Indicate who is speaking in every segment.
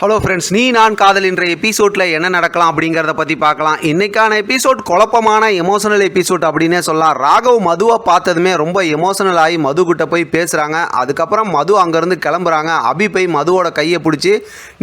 Speaker 1: Hello friends, நீ நான் காதல் என்ற எபிசோடில் என்ன நடக்கலாம் அப்படிங்கிறத பற்றி பார்க்கலாம். இன்றைக்கான எபிசோட் குழப்பமான எமோஷனல் எபிசோட் அப்படின்னே சொல்லலாம். ராகவ் மதுவை பார்த்ததுமே ரொம்ப எமோஷனல் ஆகி மதுக்கிட்ட போய் பேசுகிறாங்க. அதுக்கப்புறம் மது அங்கேருந்து கிளம்புறாங்க. அபி போய் மதுவோட கையை பிடிச்சி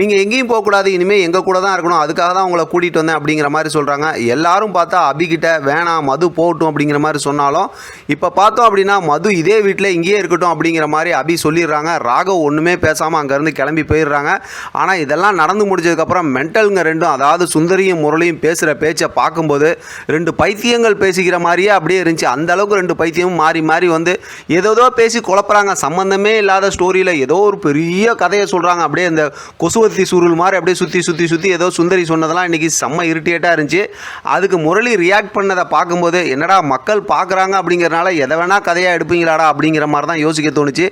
Speaker 1: நீங்கள் எங்கேயும் போகக்கூடாது, இனிமேல் எங்கள் கூட தான் இருக்கணும், அதுக்காக தான் உங்களை கூட்டிகிட்டு வந்தேன் அப்படிங்கிற மாதிரி சொல்கிறாங்க. எல்லாரும் பார்த்தா அபிகிட்ட வேணாம் மது போகட்டும் அப்படிங்கிற மாதிரி சொன்னாலும் இப்போ பார்த்தோம் அப்படின்னா மது இதே வீட்டில் இங்கேயே இருக்கட்டும் அப்படிங்கிற மாதிரி அபி சொல்லிடுறாங்க. ராகவ் ஒன்றுமே பேசாமல் அங்கேருந்து கிளம்பி போயிடுறாங்க. ஆனால் இதெல்லாம் நடந்து முடிஞ்சதுக்கப்புறம் மென்டலுங்க ரெண்டும், அதாவது சுந்தரியும் முரளியும் பேசுகிற பேச்சை பார்க்கும்போது ரெண்டு பைத்தியங்கள் பேசிக்கிற மாதிரியே அப்படியே இருந்துச்சு. அந்த அளவுக்கு ரெண்டு பைத்தியமும் மாறி மாறி வந்து ஏதோ பேசி குழப்பறாங்க. சம்மந்தமே இல்லாத ஸ்டோரியில் ஏதோ ஒரு பெரிய கதையை சொல்கிறாங்க. அப்படியே இந்த கொசுவத்தி சுருள் மாதிரி அப்படியே சுற்றி சுற்றி சுற்றி ஏதோ சுந்தரி சொன்னதெல்லாம் இன்றைக்கி செம்ம இரிட்டேட்டாக இருந்துச்சு. அதுக்கு முரளி ரியாக்ட் பண்ணதை பார்க்கும்போது என்னடா மக்கள் பார்க்குறாங்க அப்படிங்கிறனால எதை வேணால் கதையாக எடுப்பீங்களாடா அப்படிங்கிற மாதிரி தான் யோசிக்க தோணுச்சு.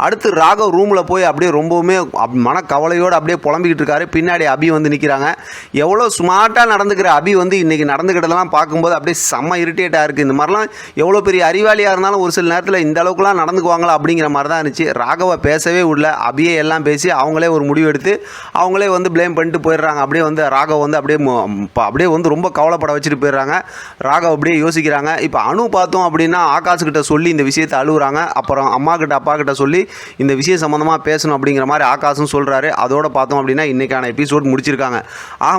Speaker 1: அடுத்து ராகவ் ரூமில் போய் அப்படியே ரொம்பவுமே மனக்கவலையோடு அப்படியே புலம்பிக்கிட்டு இருக்காரு. பின்னாடி அபி வந்து நிற்கிறாங்க. எவ்வளோ ஸ்மார்ட்டாக நடந்துக்கிற அபி வந்து இன்றைக்கி நடந்துக்கிட்டதெல்லாம் பார்க்கும்போது அப்படியே செம்ம இரிட்டேட்டாக இருக்குது. இந்த மாதிரிலாம் எவ்வளோ பெரிய அறிவாளியாக இருந்தாலும் ஒரு சில நேரத்தில் இந்த அளவுக்குலாம் நடந்துக்குவாங்களா அப்படிங்கிற மாதிரி தான் இருந்துச்சு. ராகவை பேசவே விடல. அபியே எல்லாம் பேசி அவங்களே ஒரு முடிவு எடுத்து அவங்களே வந்து ப்ளேம் பண்ணிட்டு போயிடுறாங்க. அப்படியே வந்து ராகவ் வந்து அப்படியே வந்து ரொம்ப கவலைப்பட வச்சுட்டு போயிடுறாங்க. ராகவ் அப்படியே யோசிக்கிறாங்க. இப்போ அனு பார்த்தோம் அப்படின்னா ஆகாஷ்கிட்ட சொல்லி இந்த விஷயத்தை அழுகுறாங்க. அப்புறம் அம்மா கிட்ட அப்பா கிட்ட சொல்லி இந்த விஷயம் சம்மந்தமாக பேசணும் அப்படிங்கிற மாதிரி ஆகாஷும் சொல்கிறாரு. அதோட பார்த்தோம் அப்படின்னா இன்றைக்கான எபிசோட் முடிச்சிருக்காங்க.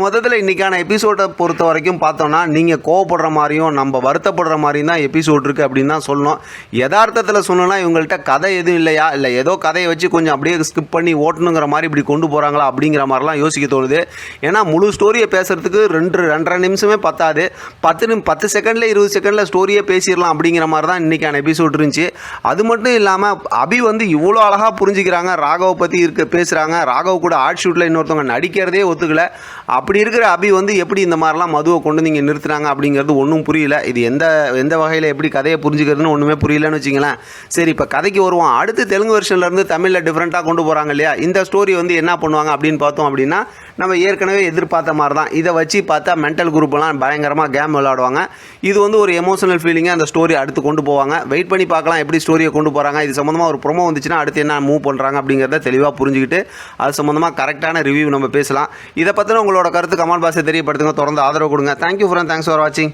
Speaker 1: மொத்தத்தில் இன்றைக்கான எபிசோடை பொறுத்த வரைக்கும் பார்த்தோன்னா நீங்கள் கோவப்படுற மாதிரியும் நம்ம வருத்தப்படுற மாதிரியும் தான் எபிசோட் இருக்குது அப்படின்னு தான் சொல்லணும். யதார்த்தத்தில் சொல்லணும்னா இவங்கள்ட்ட கதை எதுவும் இல்லையா, இல்லை ஏதோ கதையை வச்சு கொஞ்சம் அப்படியே ஸ்கிப் பண்ணி ஓட்டணுங்கிற மாதிரி இப்படி கொண்டு போகிறாங்களா அப்படிங்கிற மாதிரிலாம் யோசிக்க தோணுது. ஏன்னா முழு ஸ்டோரியை பேசுகிறதுக்கு 2-2.5 நிமிஷமே பத்தாது. 10 செகண்டில் 20 செகண்டில் ஸ்டோரியே பேசிடலாம் அப்படிங்கிற மாதிரி தான் இன்றைக்கான எபிசோட் இருந்துச்சு. அது மட்டும் இல்லாமல் அபி வந்து இவ்வளோ அழகாக புரிஞ்சுக்கிறாங்க. ராகவை பற்றி பேசுகிறாங்க. ராகவ் கூட ஆர்ட் ஷூட்டில் இன்னொருத்தவங்க நடிக்கிறதே ஒத்துக்கல. அப்படி இருக்கிற அபி வந்து எப்படி இந்த மாதிரிலாம் மதுவை கொண்டு நீங்கள் நிறுத்துனாங்க அப்படிங்கிறது ஒன்றும் புரியல. இது எந்த வகையில் எப்படி கதையை புரிஞ்சுக்கிறதுன்னு ஒன்றுமே புரியலன்னு வச்சிங்களேன். சரி, இப்போ கதைக்கு வருவோம். அடுத்து தெலுங்கு வெர்ஷன்லேருந்து தமிழில் டிஃப்ரெண்ட்டாக கொண்டு போகிறாங்க இல்லையா. இந்த ஸ்டோரி வந்து என்ன பண்ணுவாங்க அப்படின்னு பார்த்தோம் அப்படின்னா நம்ம ஏற்கனவே எதிர்பார்த்த மாதிரி தான். இதை வச்சு பார்த்தா மென்டல் குரூப்லாம் பயங்கரமாக கேம் விளையாடுவாங்க. இது வந்து ஒரு எமோஷனல் ஃபீலிங்காக அந்த ஸ்டோரி அடுத்து கொண்டு போவாங்க. வெயிட் பண்ணி பார்க்கலாம் எப்படி ஸ்டோரியை கொண்டு போகிறாங்க. இது சம்மந்தமாக ஒரு ப்ரோமோ வந்துச்சுன்னா அடுத்து என்ன மூவ் பண்ணுறாங்க அப்படிங்கிறத தெளிவாக புரிஞ்சுக்கிட்டு அது சம்மந்தமாக கரெக்டான ரிவ்யூ நம்ம பேசலாம். இதை பற்றின உங்களோட கருத்து கமெண்ட் பாக்ஸில் தெரியப்படுத்துங்க. தொடர்ந்து ஆதரவு கொடுங்க. தேங்க்யூ ஃப்ரெண்ட், தேங்க்ஸ் ஃபார் வாட்சிங்.